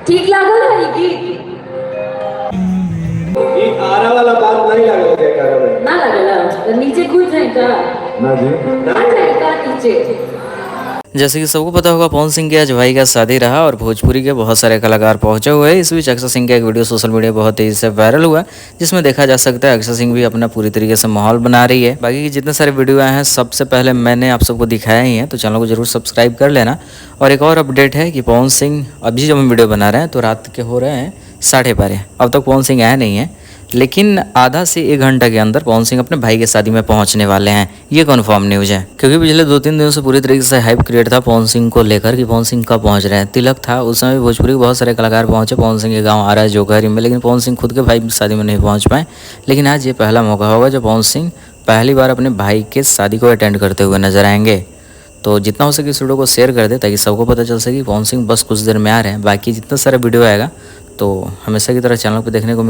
ठीक लागल है गीत? ये आरा वाला बात नहीं लगा क्या कर रहे ना लगल तो नीचे कूद जाए का? ना जी आ जाए का नीचे? जैसे कि सबको पता होगा पवन सिंह के आज भाई का शादी रहा और भोजपुरी के बहुत सारे कलाकार पहुंचे हुए हैं। इस बीच अक्षय सिंह का एक वीडियो सोशल मीडिया बहुत तेजी से वायरल हुआ, जिसमें देखा जा सकता है अक्षय सिंह भी अपना पूरी तरीके से माहौल बना रही है। बाकी के जितने सारे वीडियो आए हैं सबसे पहले मैंने आप सबको दिखाया ही है, तो चैनल को जरूर सब्सक्राइब कर लेना। और एक और अपडेट है कि पवन सिंह अभी जब हम वीडियो बना रहे हैं तो रात के हो रहे हैं 12:30। अब तक पवन सिंह आया नहीं है, लेकिन आधा से 1 घंटा के अंदर पवन सिंह अपने भाई की शादी में पहुंचने वाले हैं। ये कन्फर्म न्यूज़ है, क्योंकि पिछले 2-3 दिनों से पूरी तरीके से हाइप क्रिएट था पवन सिंह को लेकर कि पवन सिंह कब पहुंच रहे हैं। तिलक था उस समय, भोजपुरी के बहुत सारे कलाकार पहुंचे पवन सिंह के गांव आ रहा है जोगहरी में, लेकिन पवन सिंह खुद के भाई की शादी में नहीं पहुँच पाए। लेकिन आज ये पहला मौका होगा जब पवन सिंह पहली बार अपने भाई के शादी को अटेंड करते हुए नजर आएंगे। तो जितना हो सके इस वीडियो को शेयर कर दे ताकि सबको पता चल सके पवन सिंह बस कुछ देर में आ रहे हैं। बाकी जितना सारा वीडियो आएगा तो हमेशा की तरह चैनल पर देखने को